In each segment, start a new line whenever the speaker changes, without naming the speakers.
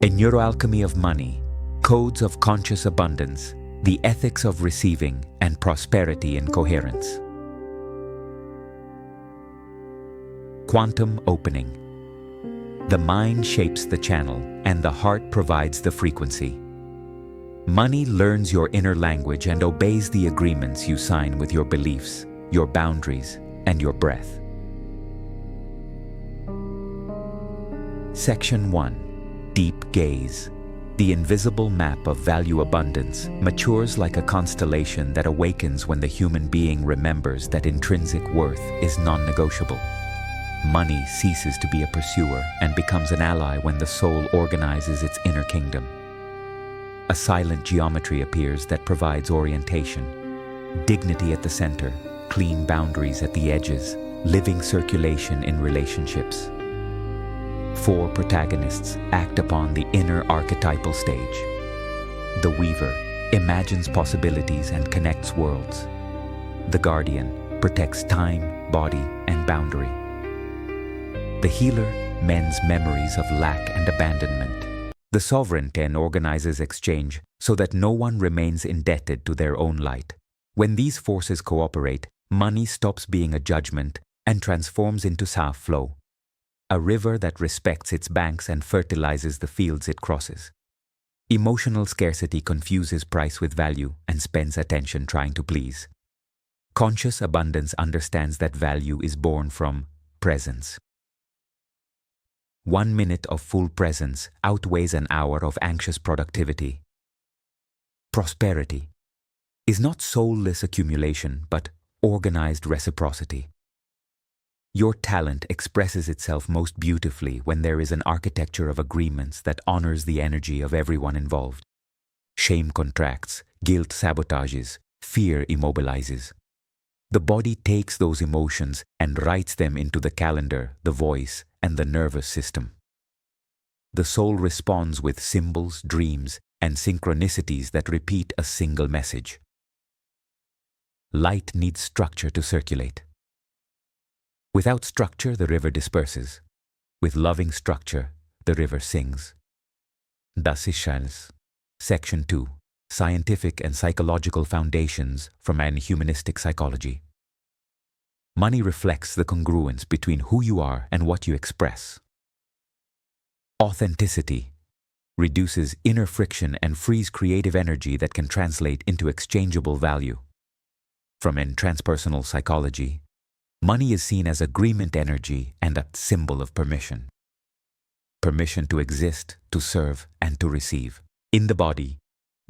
A neuroalchemy of money, codes of conscious abundance, the ethics of receiving, and prosperity in coherence. Quantum opening. The mind shapes the channel, and the heart provides the frequency. Money learns your inner language and obeys the agreements you sign with your beliefs, your boundaries, and your breath. Section 1. Deep Gaze. The invisible map of value abundance matures like a constellation that awakens when the human being remembers that intrinsic worth is non-negotiable. Money ceases to be a pursuer and becomes an ally when the soul organizes its inner kingdom. A silent geometry appears that provides orientation, dignity at the center, clean boundaries at the edges, living circulation in relationships. 4 protagonists act upon the inner archetypal stage. The Weaver imagines possibilities and connects worlds. The Guardian protects time, body, and boundary. The Healer mends memories of lack and abandonment. The Sovereign 10 organizes exchange so that no one remains indebted to their own light. When these forces cooperate, money stops being a judgment and transforms into Saf flow, a river that respects its banks and fertilizes the fields it crosses. Emotional scarcity confuses price with value and spends attention trying to please. Conscious abundance understands that value is born from presence. 1 minute of full presence outweighs an hour of anxious productivity. Prosperity is not soulless accumulation, but organized reciprocity. Your talent expresses itself most beautifully when there is an architecture of agreements that honors the energy of everyone involved. Shame contracts, guilt sabotages, fear immobilizes. The body takes those emotions and writes them into the calendar, the voice, and the nervous system. The soul responds with symbols, dreams, and synchronicities that repeat a single message. Light needs structure to circulate. Without structure, the river disperses. With loving structure, the river sings. Das ist Charles. Section 2. Scientific and Psychological Foundations from an Humanistic Psychology. Money reflects the congruence between who you are and what you express. Authenticity reduces inner friction and frees creative energy that can translate into exchangeable value. From in transpersonal psychology, money is seen as agreement energy and a symbol of permission. Permission to exist, to serve, and to receive. In the body,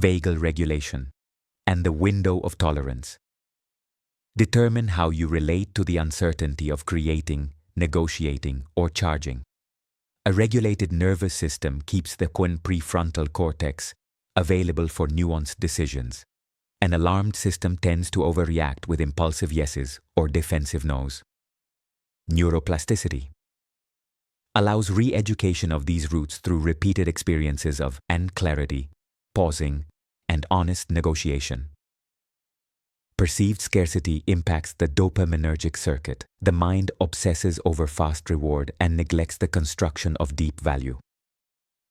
vagal regulation, and the window of tolerance. Determine how you relate to the uncertainty of creating, negotiating, or charging. A regulated nervous system keeps the prefrontal cortex available for nuanced decisions. An alarmed system tends to overreact with impulsive yeses or defensive nos. Neuroplasticity allows re-education of these roots through repeated experiences of clarity, pausing, and honest negotiation. Perceived scarcity impacts the dopaminergic circuit. The mind obsesses over fast reward and neglects the construction of deep value.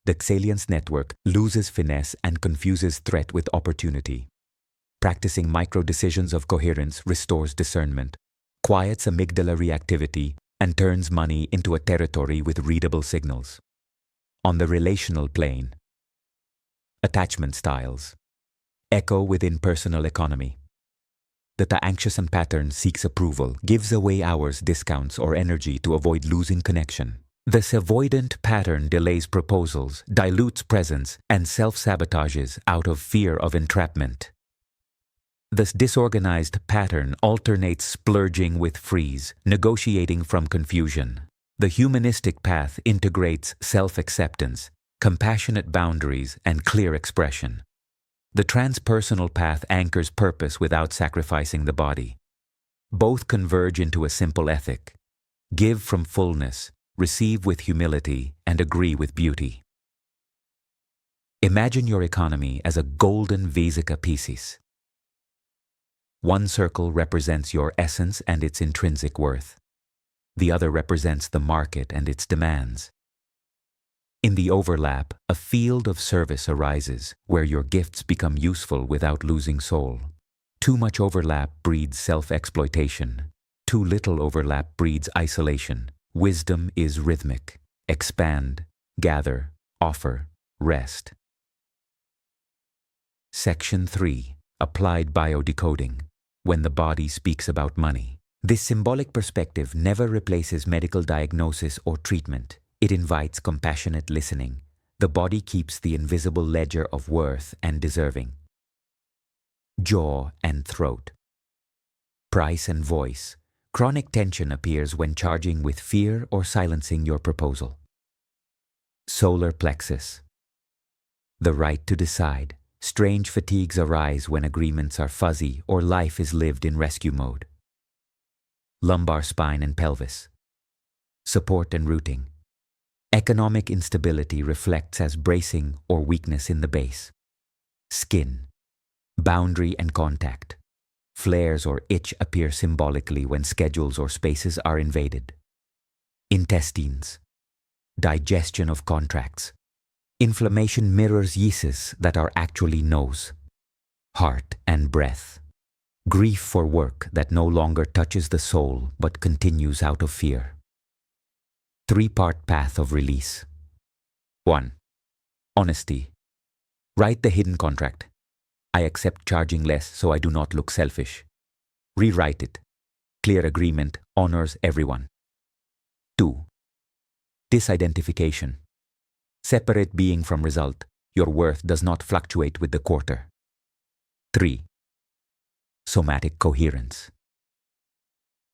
The Xalience network loses finesse and confuses threat with opportunity. Practicing micro-decisions of coherence restores discernment, quiets amygdala reactivity, and turns money into a territory with readable signals. On the relational plane, attachment styles echo within personal economy. The anxious and pattern seeks approval, gives away hours, discounts, or energy to avoid losing connection. The avoidant pattern delays proposals, dilutes presence, and self-sabotages out of fear of entrapment. This disorganized pattern alternates splurging with freeze, negotiating from confusion. The humanistic path integrates self-acceptance, compassionate boundaries, and clear expression. The transpersonal path anchors purpose without sacrificing the body. Both converge into a simple ethic: give from fullness, receive with humility, and agree with beauty. Imagine your economy as a golden Vesica Piscis. One circle represents your essence and its intrinsic worth. The other represents the market and its demands. In the overlap, a field of service arises where your gifts become useful without losing soul. Too much overlap breeds self-exploitation. Too little overlap breeds isolation. Wisdom is rhythmic. Expand, gather, offer, rest. Section 3. Applied biodecoding. When the body speaks about money. This symbolic perspective never replaces medical diagnosis or treatment. It invites compassionate listening. The body keeps the invisible ledger of worth and deserving. Jaw and throat. Price and voice. Chronic tension appears when charging with fear or silencing your proposal. Solar plexus. The right to decide. Strange fatigues arise when agreements are fuzzy or life is lived in rescue mode. Lumbar spine and pelvis. Support and rooting. Economic instability reflects as bracing or weakness in the base. Skin. Boundary and contact. Flares or itch appear symbolically when schedules or spaces are invaded. Intestines. Digestion of contracts. Inflammation mirrors yeasts that are actually no's. Heart and breath. Grief for work that no longer touches the soul but continues out of fear. 3-part path of release. 1. Honesty. Write the hidden contract. I accept charging less so I do not look selfish. Rewrite it. Clear agreement honors everyone. 2. Disidentification. Separate being from result. Your worth does not fluctuate with the quarter. 3. Somatic coherence.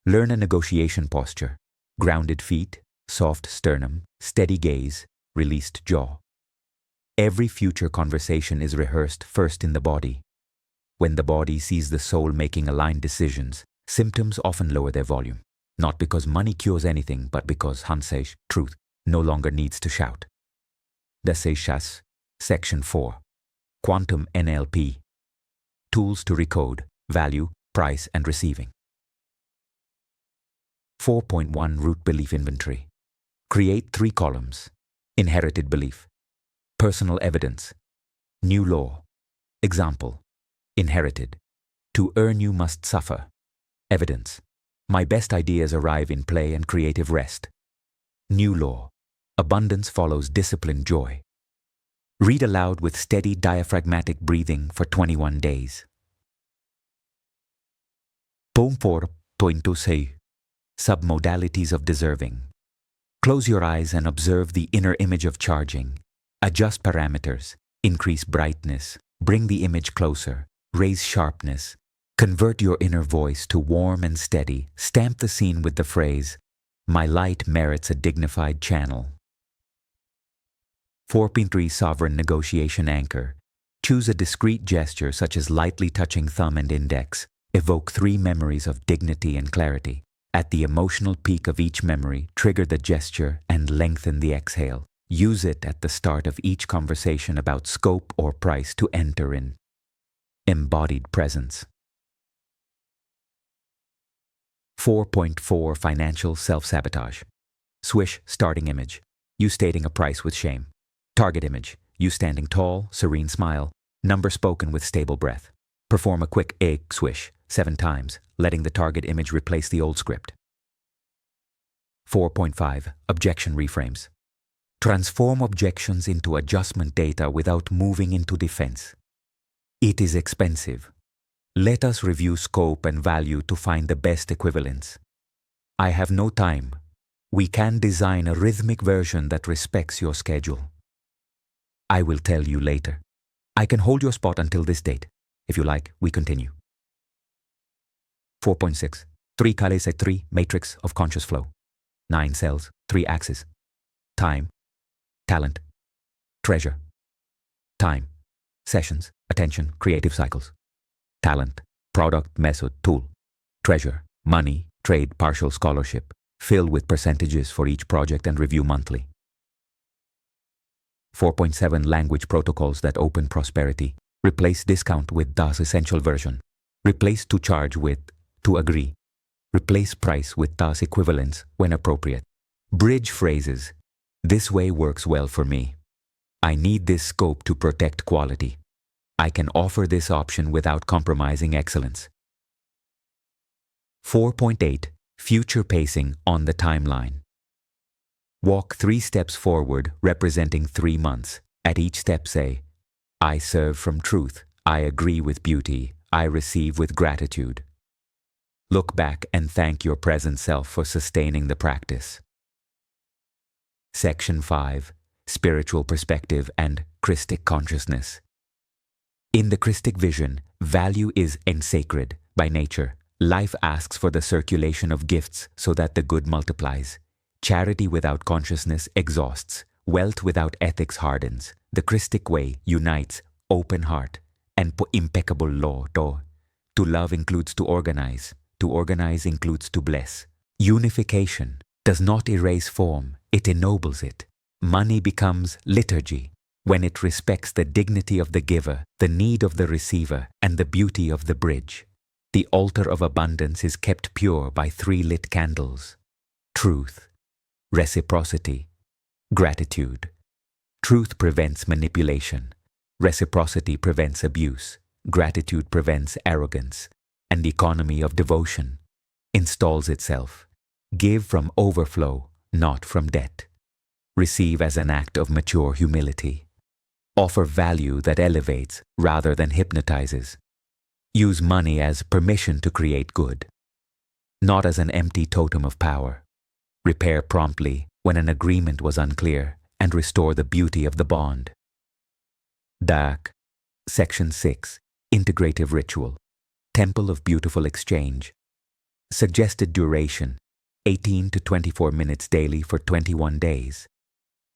Learn a negotiation posture. Grounded feet, soft sternum, steady gaze, released jaw. Every future conversation is rehearsed first in the body. When the body sees the soul making aligned decisions, symptoms often lower their volume. Not because money cures anything, but because Hanseish, truth, no longer needs to shout. Daseshas, Section 4. Quantum NLP. Tools to recode, value, price, and receiving. 4.1 Root Belief Inventory. Create 3 columns. Inherited belief. Personal evidence. New law. Example. Inherited. To earn you must suffer. Evidence. My best ideas arrive in play and creative rest. New law. Abundance follows disciplined joy. Read aloud with steady diaphragmatic breathing for 21 days. Poem 4.26. Submodalities of deserving. Close your eyes and observe the inner image of charging. Adjust parameters, increase brightness, bring the image closer, raise sharpness, convert your inner voice to warm and steady, stamp the scene with the phrase, my light merits a dignified channel. 4.3 Sovereign Negotiation Anchor. Choose a discreet gesture such as lightly touching thumb and index. Evoke 3 memories of dignity and clarity. At the emotional peak of each memory, trigger the gesture and lengthen the exhale. Use it at the start of each conversation about scope or price to enter in. Embodied presence. 4.4 Financial self-sabotage. Swish starting image. You stating a price with shame. Target image. You standing tall, serene smile. Number spoken with stable breath. Perform a quick egg swish 7 times, letting the target image replace the old script. 4.5 Objection reframes. Transform objections into adjustment data without moving into defense. It is expensive. Let us review scope and value to find the best equivalents. I have no time. We can design a rhythmic version that respects your schedule. I will tell you later. I can hold your spot until this date. If you like, we continue. 4.6 3 Kalese 3 Matrix of Conscious Flow. 9 cells, 3 axes. Time, talent, treasure. Time, sessions, attention, creative cycles. Talent, product, method, tool. Treasure, money, trade, partial scholarship. Fill with percentages for each project and review monthly. 4.7 Language protocols that open prosperity. Replace discount with DAS essential version. Replace to charge with to agree. Replace price with DAS equivalents when appropriate. Bridge phrases. This way works well for me. I need this scope to protect quality. I can offer this option without compromising excellence. 4.8. Future pacing on the timeline. Walk 3 steps forward, representing 3 months. At each step say, I serve from truth, I agree with beauty, I receive with gratitude. Look back and thank your present self for sustaining the practice. Section 5. Spiritual perspective and Christic consciousness. In the Christic vision, value is sacred by nature. Life asks for the circulation of gifts so that the good multiplies. Charity without consciousness exhausts. Wealth without ethics hardens. The Christic way unites open heart and impeccable law. To love includes to organize includes to bless. Unification does not erase form, it ennobles it. Money becomes liturgy when it respects the dignity of the giver, the need of the receiver, and the beauty of the bridge. The altar of abundance is kept pure by 3 lit candles. Truth, reciprocity, gratitude. Truth prevents manipulation. Reciprocity prevents abuse. Gratitude prevents arrogance. And the economy of devotion installs itself. Give from overflow, not from debt. Receive as an act of mature humility. Offer value that elevates rather than hypnotizes. Use money as permission to create good, not as an empty totem of power. Repair promptly when an agreement was unclear and restore the beauty of the bond. Dak. Section 6. Integrative Ritual. Temple of Beautiful Exchange. Suggested duration, 18 to 24 minutes daily for 21 days.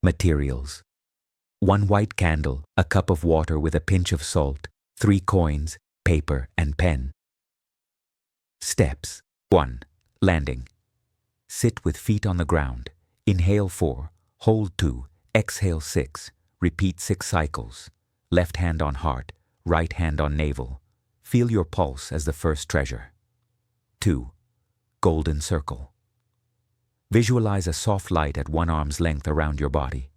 Materials: 1 white candle, a cup of water with a pinch of salt, 3 coins, paper and pen. Steps: 1. Landing. Sit with feet on the ground. Inhale 4, hold 2, exhale 6. Repeat 6 cycles. Left hand on heart, right hand on navel. Feel your pulse as the first treasure. 2. Golden circle. Visualize a soft light at 1 arm's length around your body.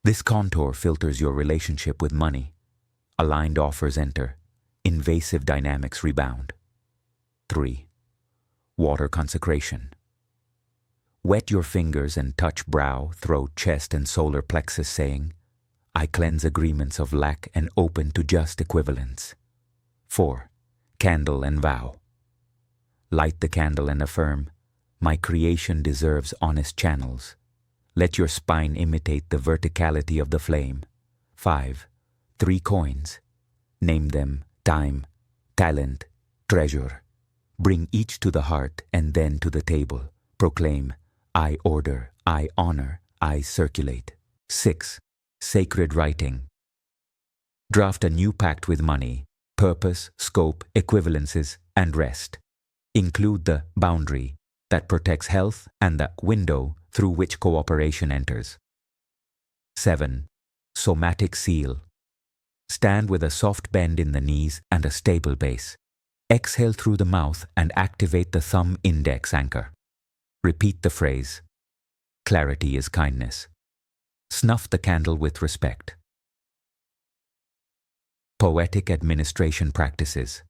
This contour filters your relationship with money. Aligned offers enter. Invasive dynamics rebound. 3. Water consecration. Wet your fingers and touch brow, throat, chest, and solar plexus, saying, I cleanse agreements of lack and open to just equivalence. 4. Candle and vow. Light the candle and affirm, my creation deserves honest channels. Let your spine imitate the verticality of the flame. 5. 3 coins. Name them time, talent, treasure. Bring each to the heart and then to the table. Proclaim, I order, I honor, I circulate. 6. Sacred writing. Draft a new pact with money, purpose, scope, equivalences, and rest. Include the boundary that protects health and the window through which cooperation enters. 7. Somatic seal. Stand with a soft bend in the knees and a stable base. Exhale through the mouth and activate the thumb-index anchor. Repeat the phrase, clarity is kindness. Snuff the candle with respect. Poetic administration practices.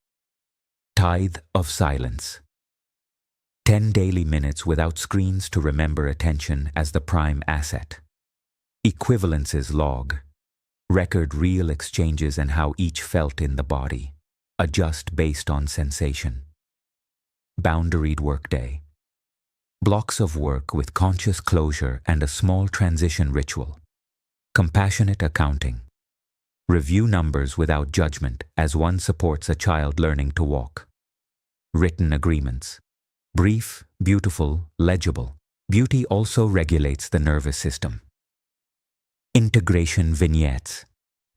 Tithe of silence. 10 daily minutes without screens to remember attention as the prime asset. Equivalences log. Record real exchanges and how each felt in the body. Adjust based on sensation. Boundaried workday. Blocks of work with conscious closure and a small transition ritual. Compassionate accounting. Review numbers without judgment as one supports a child learning to walk. Written agreements. Brief, beautiful, legible. Beauty also regulates the nervous system. Integration vignettes.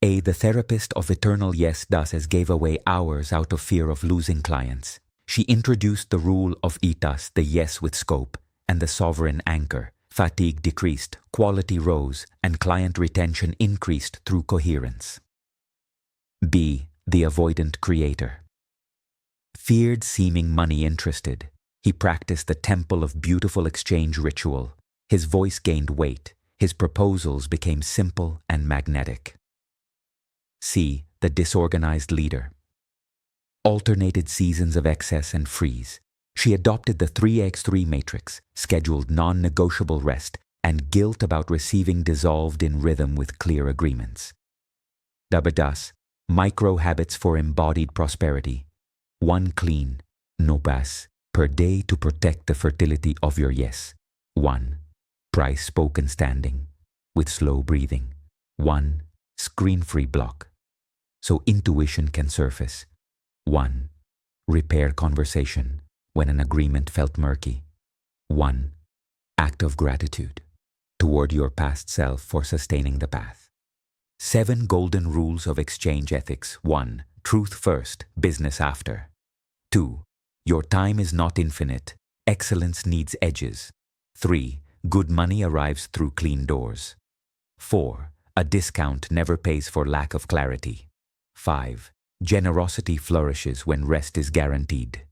The therapist of Eternal Yes Dases gave away hours out of fear of losing clients. She introduced the rule of ITAS, the yes with scope, and the sovereign anchor. Fatigue decreased, quality rose, and client retention increased through coherence. B. The avoidant creator. Feared seeming money interested, he practiced the temple of beautiful exchange ritual. His voice gained weight. His proposals became simple and magnetic. C. The disorganized leader. Alternated seasons of excess and freeze. She adopted the 3x3 matrix, scheduled non-negotiable rest, and guilt about receiving dissolved in rhythm with clear agreements. Dabadas, micro-habits for embodied prosperity. 1 clean, no bas, per day to protect the fertility of your yes. 1. Price spoken standing, with slow breathing. 1. Screen-free block, so intuition can surface. 1. Repair conversation when an agreement felt murky. 1. Act of gratitude toward your past self for sustaining the path. 7 golden rules of exchange ethics. 1. Truth first, business after. 2. Your time is not infinite. Excellence needs edges. 3. Good money arrives through clean doors. 4. A discount never pays for lack of clarity. 5. Generosity flourishes when rest is guaranteed.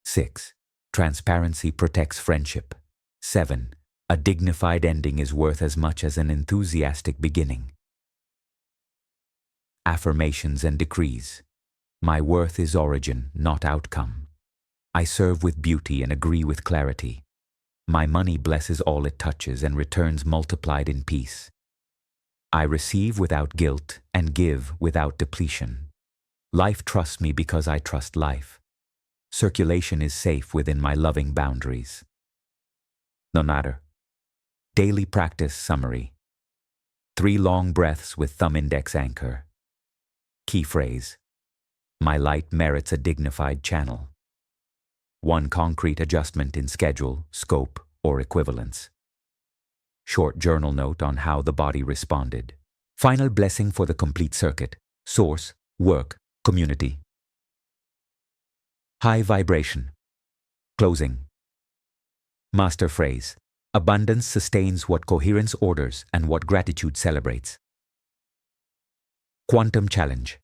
6. Transparency protects friendship. 7. A dignified ending is worth as much as an enthusiastic beginning. Affirmations and decrees. My worth is origin, not outcome. I serve with beauty and agree with clarity. My money blesses all it touches and returns multiplied in peace. I receive without guilt and give without depletion. Life trusts me because I trust life. Circulation is safe within my loving boundaries. No matter. Daily practice summary. 3 long breaths with thumb index anchor. Key phrase. My light merits a dignified channel. 1 concrete adjustment in schedule, scope, or equivalence. Short journal note on how the body responded. Final blessing for the complete circuit. Source, work, community. High vibration. Closing. Master phrase. Abundance sustains what coherence orders and what gratitude celebrates. Quantum challenge.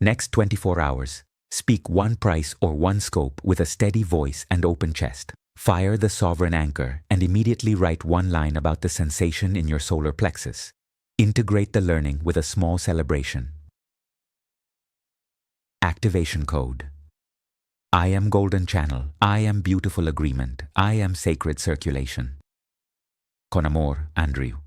Next 24 hours. Speak 1 price or 1 scope with a steady voice and open chest. Fire the sovereign anchor and immediately write 1 line about the sensation in your solar plexus. Integrate the learning with a small celebration. Activation code. I am golden channel. I am beautiful agreement. I am sacred circulation. Con amor, Andrew.